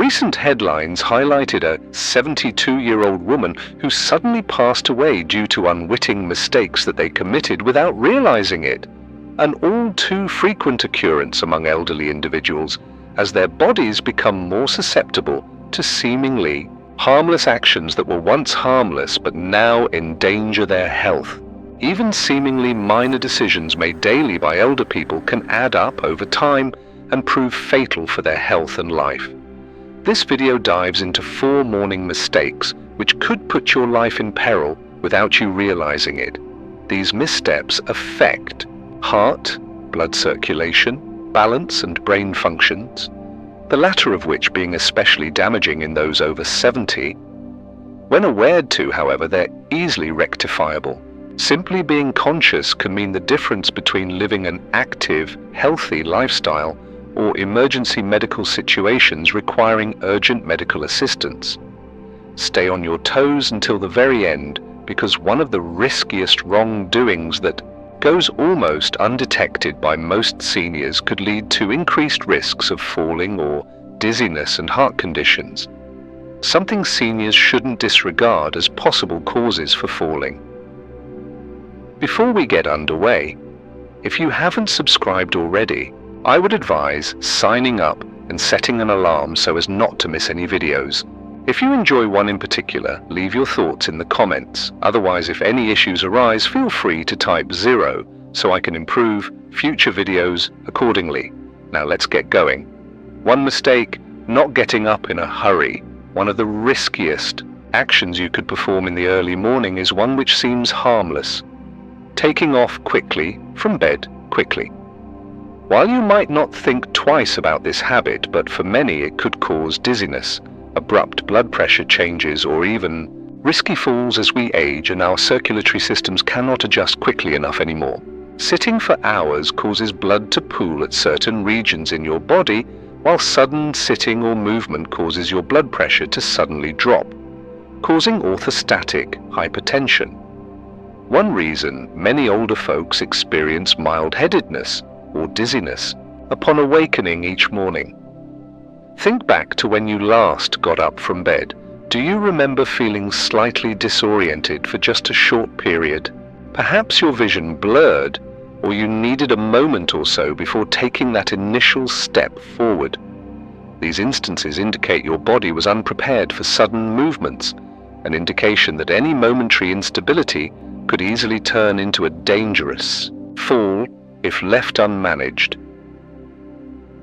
Recent headlines highlighted a 72-year-old woman who suddenly passed away due to unwitting mistakes that they committed without realizing it, an all too frequent occurrence among elderly individuals as their bodies become more susceptible to seemingly harmless actions that were once harmless but now endanger their health. Even seemingly minor decisions made daily by elder people can add up over time and prove fatal for their health and life. This video dives into 4 morning mistakes which could put your life in peril without you realizing it. These missteps affect heart, blood circulation, balance and brain functions, the latter of which being especially damaging in those over 70. When awared to, however, they're easily rectifiable. Simply being conscious can mean the difference between living an active, healthy lifestyle or emergency medical situations requiring urgent medical assistance. Stay on your toes until the very end, because one of the riskiest wrongdoings that goes almost undetected by most seniors could lead to increased risks of falling or dizziness and heart conditions, something seniors shouldn't disregard as possible causes for falling. Before we get underway, if you haven't subscribed already, I would advise signing up and setting an alarm so as not to miss any videos. If you enjoy one in particular, leave your thoughts in the comments. Otherwise, if any issues arise, feel free to type 0 so I can improve future videos accordingly. Now let's get going. 1 mistake, not getting up in a hurry. One of the riskiest actions you could perform in the early morning is one which seems harmless. Taking off quickly from bed quickly. While you might not think twice about this habit, but for many it could cause dizziness, abrupt blood pressure changes, or even risky falls as we age and our circulatory systems cannot adjust quickly enough anymore. Sitting for hours causes blood to pool at certain regions in your body, while sudden sitting or movement causes your blood pressure to suddenly drop, causing orthostatic hypertension. One reason many older folks experience mild-headedness or dizziness upon awakening each morning. Think back to when you last got up from bed. Do you remember feeling slightly disoriented for just a short period? Perhaps your vision blurred, or you needed a moment or so before taking that initial step forward. These instances indicate your body was unprepared for sudden movements, an indication that any momentary instability could easily turn into a dangerous fall if left unmanaged.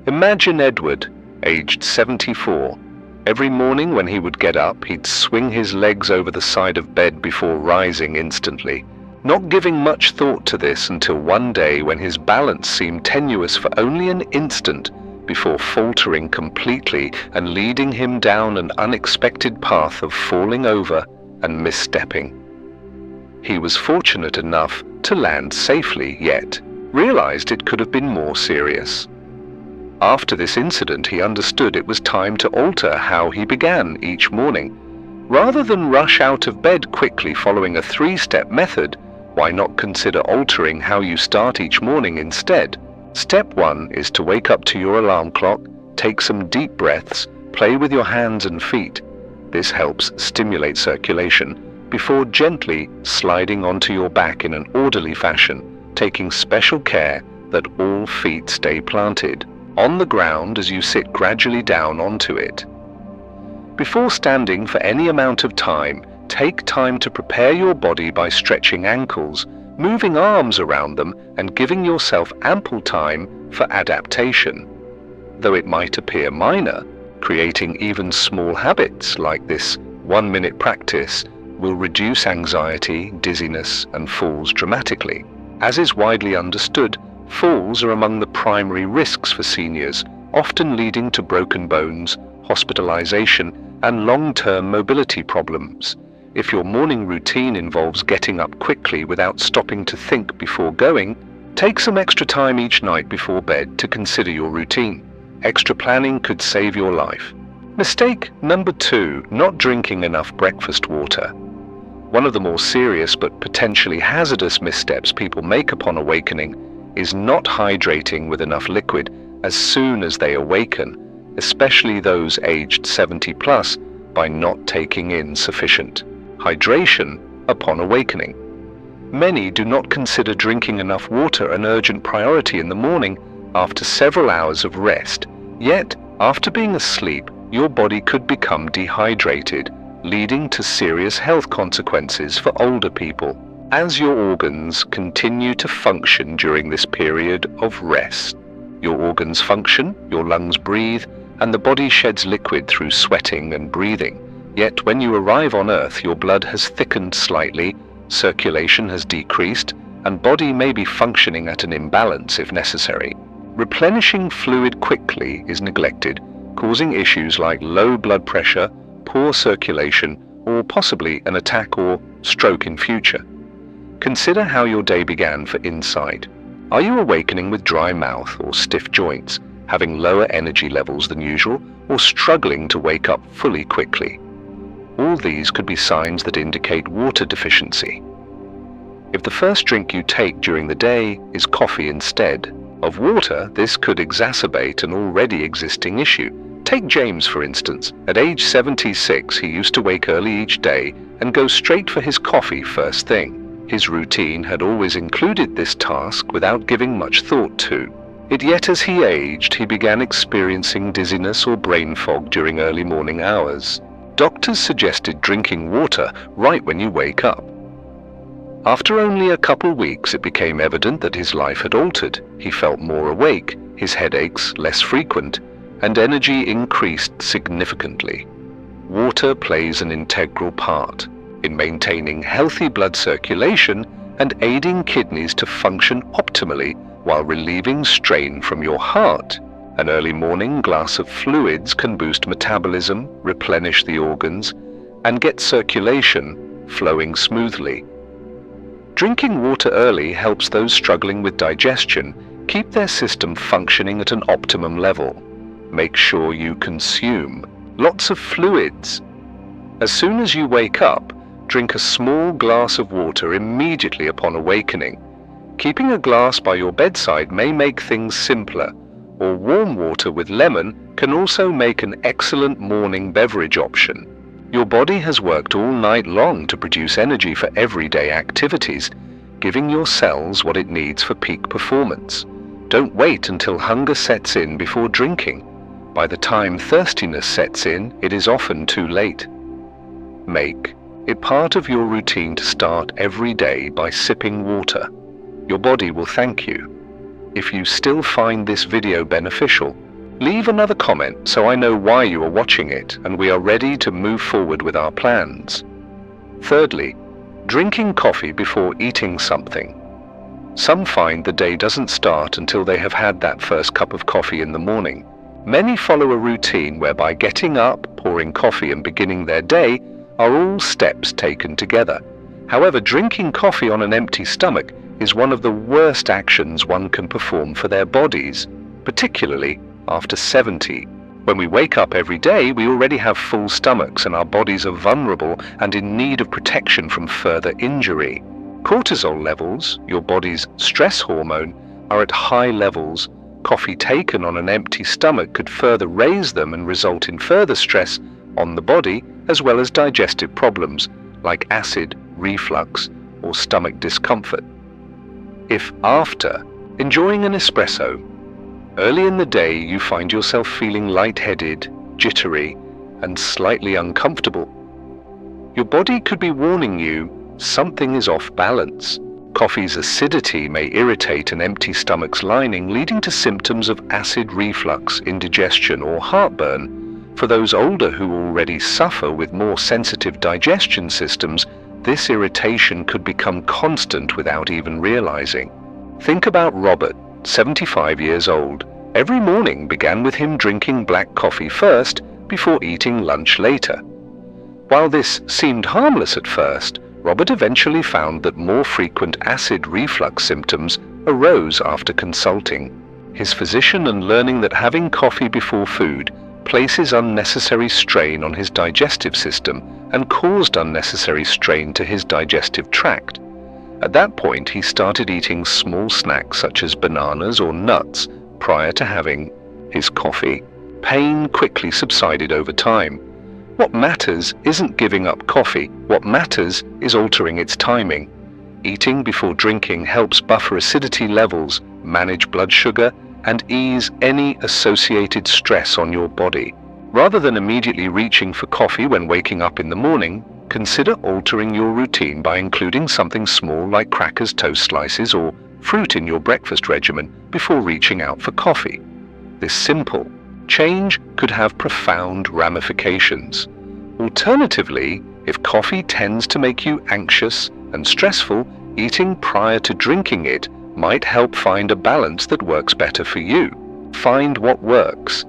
Imagine Edward, aged 74. Every morning when he would get up, he'd swing his legs over the side of bed before rising instantly, not giving much thought to this until one day when his balance seemed tenuous for only an instant before faltering completely and leading him down an unexpected path of falling over and misstepping. He was fortunate enough to land safely, yet realized it could have been more serious. After this incident, he understood it was time to alter how he began each morning. Rather than rush out of bed quickly following a 3-step method, why not consider altering how you start each morning instead? Step 1 is to wake up to your alarm clock, take some deep breaths, play with your hands and feet. This helps stimulate circulation before gently sliding onto your back in an orderly fashion, taking special care that all feet stay planted on the ground as you sit gradually down onto it. Before standing for any amount of time, take time to prepare your body by stretching ankles, moving arms around them, and giving yourself ample time for adaptation. Though it might appear minor, creating even small habits like this 1-minute practice will reduce anxiety, dizziness, and falls dramatically. As is widely understood, falls are among the primary risks for seniors, often leading to broken bones, hospitalization, and long-term mobility problems. If your morning routine involves getting up quickly without stopping to think before going, take some extra time each night before bed to consider your routine. Extra planning could save your life. Mistake number 2, not drinking enough breakfast water. One of the more serious but potentially hazardous missteps people make upon awakening is not hydrating with enough liquid as soon as they awaken. especially those aged 70 plus, by not taking in sufficient hydration upon awakening. Many do not consider drinking enough water an urgent priority in the morning after several hours of rest, yet after being asleep, your body could become dehydrated, leading to serious health consequences for older people, as your organs continue to function during this period of rest. Your organs function, your lungs breathe, and the body sheds liquid through sweating and breathing. Yet when you arrive on Earth, your blood has thickened slightly, circulation has decreased, and body may be functioning at an imbalance if necessary. Replenishing fluid quickly is neglected, causing issues like low blood pressure, poor circulation, or possibly an attack or stroke in future. Consider how your day began for insight. Are you awakening with dry mouth or stiff joints, having lower energy levels than usual, or struggling to wake up fully quickly? All these could be signs that indicate water deficiency. If the first drink you take during the day is coffee instead of water, this could exacerbate an already existing issue. Take James, for instance. At age 76, he used to wake early each day and go straight for his coffee first thing. His routine had always included this task without giving much thought to it, yet as he aged, he began experiencing dizziness or brain fog during early morning hours. Doctors suggested drinking water right when you wake up. After only a couple weeks, it became evident that his life had altered. He felt more awake, his headaches less frequent, and energy increased significantly. Water plays an integral part in maintaining healthy blood circulation and aiding kidneys to function optimally while relieving strain from your heart. An early morning glass of fluids can boost metabolism, replenish the organs, and get circulation flowing smoothly. Drinking water early helps those struggling with digestion keep their system functioning at an optimum level. Make sure you consume lots of fluids. As soon as you wake up, drink a small glass of water immediately upon awakening. Keeping a glass by your bedside may make things simpler, or warm water with lemon can also make an excellent morning beverage option. Your body has worked all night long to produce energy for everyday activities, giving your cells what it needs for peak performance. Don't wait until hunger sets in before drinking. By the time thirstiness sets in, it is often too late. Make it part of your routine to start every day by sipping water. Your body will thank you. If you still find this video beneficial, leave another comment so I know why you are watching it and we are ready to move forward with our plans. Thirdly, drinking coffee before eating something. Some find the day doesn't start until they have had that first cup of coffee in the morning. Many follow a routine whereby getting up, pouring coffee and beginning their day are all steps taken together. However, drinking coffee on an empty stomach is one of the worst actions one can perform for their bodies, particularly after 70. When we wake up every day, we already have full stomachs and our bodies are vulnerable and in need of protection from further injury. Cortisol levels, your body's stress hormone, are at high levels. Coffee taken on an empty stomach could further raise them and result in further stress on the body, as well as digestive problems like acid, reflux, or stomach discomfort. If after enjoying an espresso, early in the day you find yourself feeling lightheaded, jittery, and slightly uncomfortable, your body could be warning you something is off balance. Coffee's acidity may irritate an empty stomach's lining, leading to symptoms of acid reflux, indigestion, or heartburn. For those older who already suffer with more sensitive digestion systems, this irritation could become constant without even realizing. Think about Robert, 75 years old. Every morning began with him drinking black coffee first before eating lunch later. While this seemed harmless at first, Robert eventually found that more frequent acid reflux symptoms arose after consulting his physician and learning that having coffee before food places unnecessary strain on his digestive system and caused unnecessary strain to his digestive tract. At that point, he started eating small snacks such as bananas or nuts prior to having his coffee. pain quickly subsided over time. What matters isn't giving up coffee. What matters is altering its timing. Eating before drinking helps buffer acidity levels, manage blood sugar, and ease any associated stress on your body. Rather than immediately reaching for coffee when waking up in the morning, consider altering your routine by including something small like crackers, toast slices, or fruit in your breakfast regimen before reaching out for coffee. This simple change could have profound ramifications. Alternatively, if coffee tends to make you anxious and stressful, eating prior to drinking it might help find a balance that works better for you. Find what works.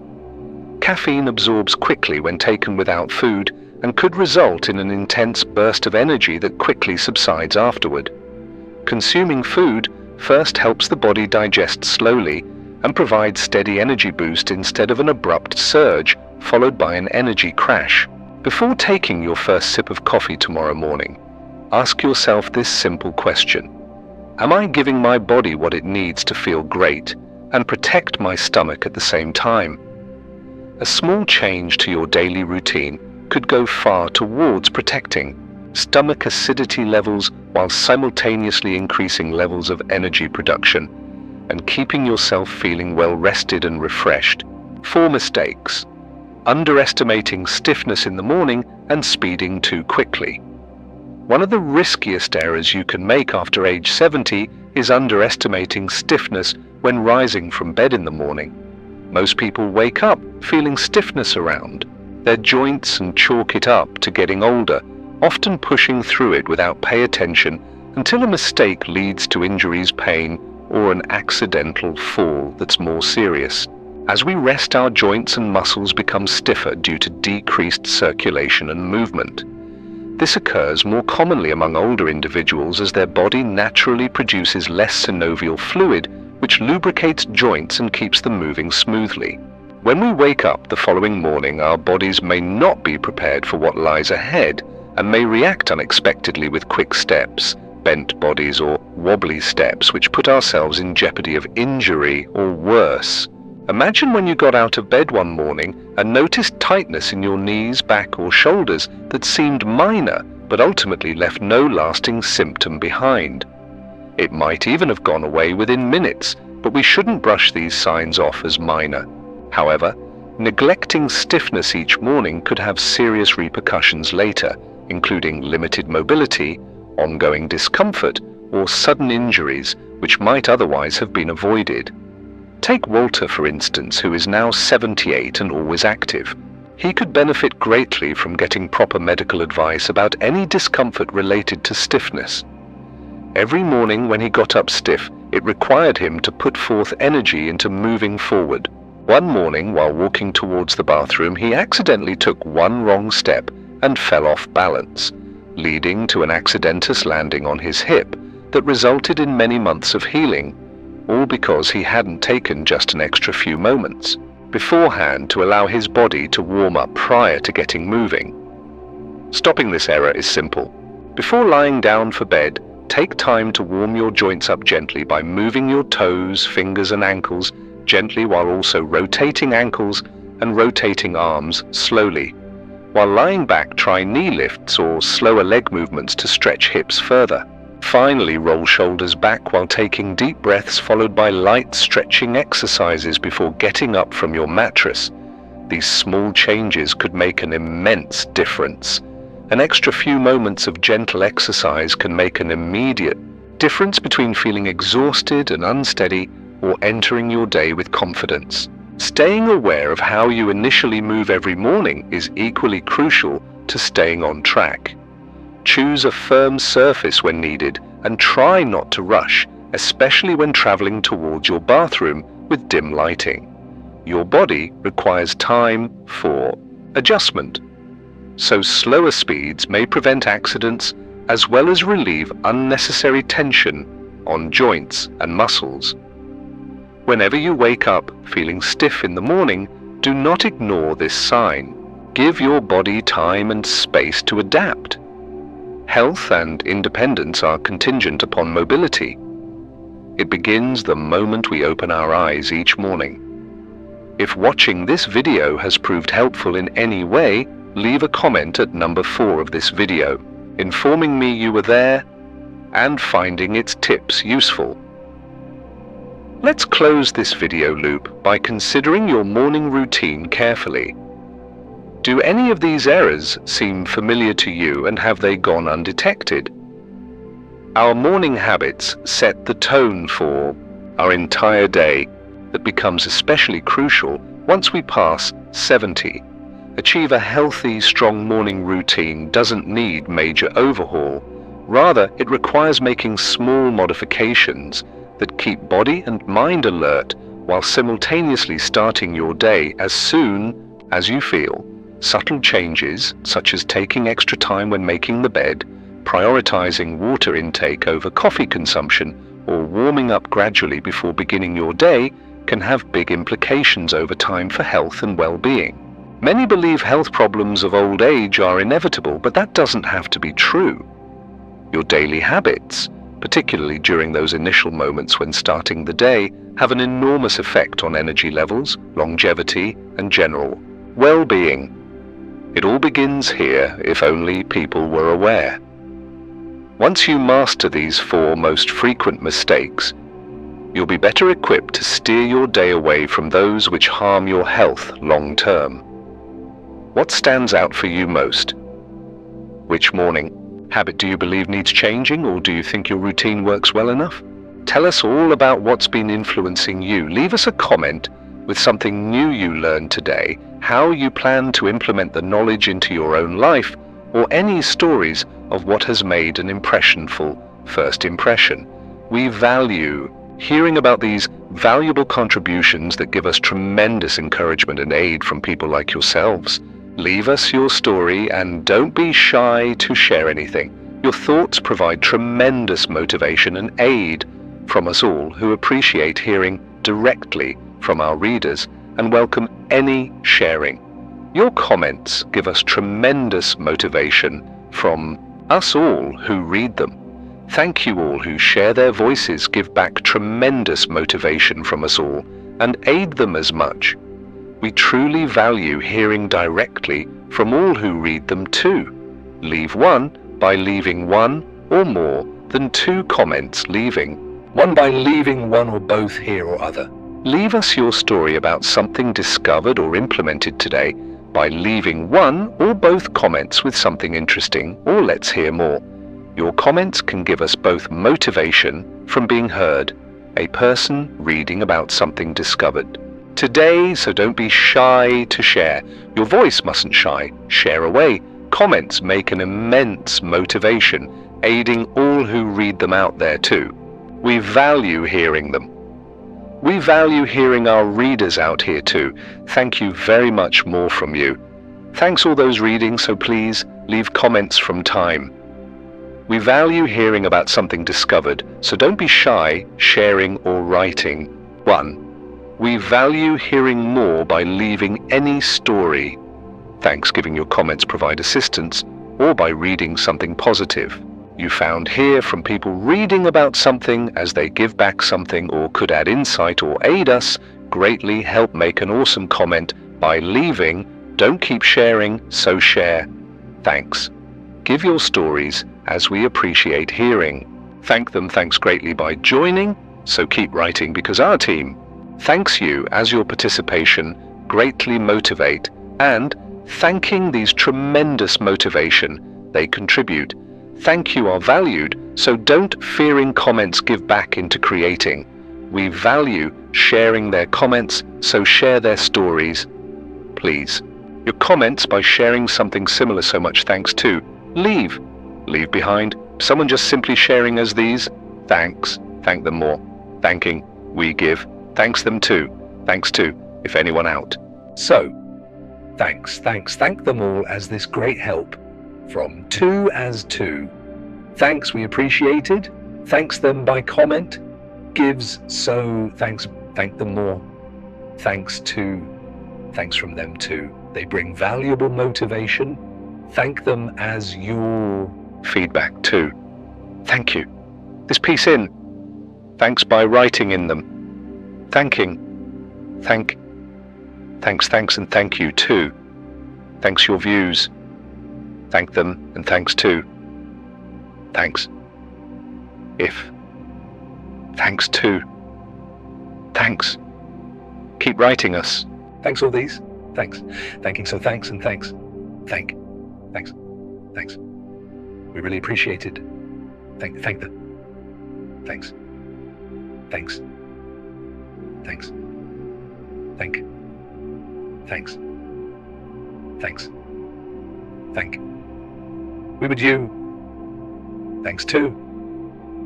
Caffeine absorbs quickly when taken without food and could result in an intense burst of energy that quickly subsides afterward. Consuming food first helps the body digest slowly and provides steady energy boost instead of an abrupt surge followed by an energy crash. Before taking your first sip of coffee tomorrow morning, ask yourself this simple question: am I giving my body what it needs to feel great and protect my stomach at the same time? A small change to your daily routine could go far towards protecting stomach acidity levels while simultaneously increasing levels of energy production and keeping yourself feeling well rested and refreshed. 4 mistakes: underestimating stiffness in the morning and speeding too quickly. One of the riskiest errors you can make after age 70 is underestimating stiffness when rising from bed in the morning. Most people wake up feeling stiffness around their joints and chalk it up to getting older, often pushing through it without pay attention until a mistake leads to injuries, pain, or an accidental fall that's more serious. As we rest, our joints and muscles become stiffer due to decreased circulation and movement. This occurs more commonly among older individuals as their body naturally produces less synovial fluid, which lubricates joints and keeps them moving smoothly. When we wake up the following morning, our bodies may not be prepared for what lies ahead and may react unexpectedly with quick steps, bent bodies, or wobbly steps, which put ourselves in jeopardy of injury or worse. Imagine when you got out of bed one morning and noticed tightness in your knees, back, or shoulders that seemed minor but ultimately left no lasting symptom behind. It might even have gone away within minutes, but we shouldn't brush these signs off as minor. However, neglecting stiffness each morning could have serious repercussions later, including limited mobility, ongoing discomfort, or sudden injuries which might otherwise have been avoided. Take Walter, for instance, who is now 78 and always active. He could benefit greatly from getting proper medical advice about any discomfort related to stiffness. Every morning when he got up stiff, it required him to put forth energy into moving forward. One morning, while walking towards the bathroom, he accidentally took one wrong step and fell off balance, leading to an accidentous landing on his hip that resulted in many months of healing, all because he hadn't taken just an extra few moments beforehand to allow his body to warm up prior to getting moving. Stopping this error is simple. Before lying down for bed, take time to warm your joints up gently by moving your toes, fingers, and ankles gently, while also rotating ankles and rotating arms slowly. While lying back, try knee lifts or slower leg movements to stretch hips further. Finally, roll shoulders back while taking deep breaths, followed by light stretching exercises before getting up from your mattress. These small changes could make an immense difference. An extra few moments of gentle exercise can make an immediate difference between feeling exhausted and unsteady or entering your day with confidence. Staying aware of how you initially move every morning is equally crucial to staying on track. Choose a firm surface when needed and try not to rush, especially when traveling towards your bathroom with dim lighting. Your body requires time for adjustment, so slower speeds may prevent accidents as well as relieve unnecessary tension on joints and muscles. Whenever you wake up feeling stiff in the morning, do not ignore this sign. Give your body time and space to adapt. Health and independence are contingent upon mobility. It begins the moment we open our eyes each morning. If watching this video has proved helpful in any way, leave a comment at number 4 of this video, informing me you were there and finding its tips useful. Let's close this video loop by considering your morning routine carefully. Do any of these errors seem familiar to you, and have they gone undetected? Our morning habits set the tone for our entire day that becomes especially crucial once we pass 70. Achieve a healthy, strong morning routine doesn't need major overhaul. Rather, it requires making small modifications that keep body and mind alert while simultaneously starting your day as soon as you feel. Subtle changes, such as taking extra time when making the bed, prioritizing water intake over coffee consumption, or warming up gradually before beginning your day, can have big implications over time for health and well-being. Many believe health problems of old age are inevitable, but that doesn't have to be true. Your daily habits, particularly during those initial moments when starting the day, have an enormous effect on energy levels, longevity, and general well-being. It all begins here, if only people were aware. Once you master these 4 most frequent mistakes, you'll be better equipped to steer your day away from those which harm your health long-term. What stands out for you most? Which morning habit do you believe needs changing, or do you think your routine works well enough? Tell us all about what's been influencing you. Leave us a comment with something new you learned today, how you plan to implement the knowledge into your own life, or any stories of what has made an impressionful first impression. We value hearing about these valuable contributions that give us tremendous encouragement and aid from people like yourselves. Leave us your story and don't be shy to share anything. Your thoughts provide tremendous motivation and aid from us all who appreciate hearing directly from our readers and welcome any sharing. Your comments give us tremendous motivation from us all who read them. Thank you all who share their voices, give back tremendous motivation from us all, and aid them as much. We truly value hearing directly from all who read them too. Leave one by leaving one or more than 2 comments, leaving one by leaving one or both here or other. Leave us your story about something discovered or implemented today by leaving one or both comments with something interesting or let's hear more. Your comments can give us both motivation from being heard, a person reading about something discovered today, so don't be shy to share. Your voice mustn't shy. Share away. Comments make an immense motivation, aiding all who read them out there too. We value hearing them. We value hearing our readers out here too. Thank you very much more from you. Thanks all those reading, so please leave comments from time. We value hearing about something discovered, so don't be shy sharing or writing. 1. We value hearing more by leaving any story. Thanks, giving your comments provide assistance, or by reading something positive you found here from people reading about something as they give back something or could add insight or aid us. Greatly help make an awesome comment by leaving. Don't keep sharing, so share. Thanks. Give your stories as we appreciate hearing. Thank them, thanks greatly by joining, so keep writing because our team thanks you as your participation greatly motivate, and thanking these tremendous motivation they contribute. Thank you are valued, so don't fearing comments give back into creating. We value sharing their comments, so share their stories. Please, your comments by sharing something similar, so much thanks to. Leave behind someone just simply sharing as these. Thanks, thank them more. Thanking, we give. Thanks them too. Thanks too, if anyone out. So, thank them all as this great help from 2 as 2. Thanks, we appreciated. Thanks them by comment. Gives, so thanks, thank them more. Thanks to, thanks from them too. They bring valuable motivation. Thank them as your feedback too. Thank you. This piece in. Thanks by writing in them. Thanking. Thank. Thanks, and thank you too. Thanks your views. Thank them and thanks too. Thanks. If. Thanks too. Thanks. Keep writing us. Thanks all these. Thanks. Thanking so thanks and thanks. Thanks. Thanks. We really appreciate it. Thank them. Thanks. Thanks. Thanks. Thanks. Thank. We would you. Thanks too.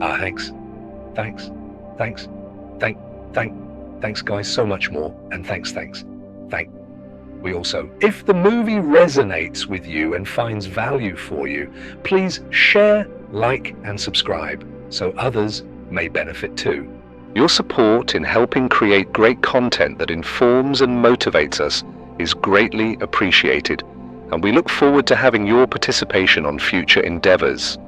Thanks. Thanks guys so much more. And thanks. We also, if the movie resonates with you and finds value for you, please share, like, and subscribe so others may benefit too. Your support in helping create great content that informs and motivates us is greatly appreciated, and we look forward to having your participation on future endeavors.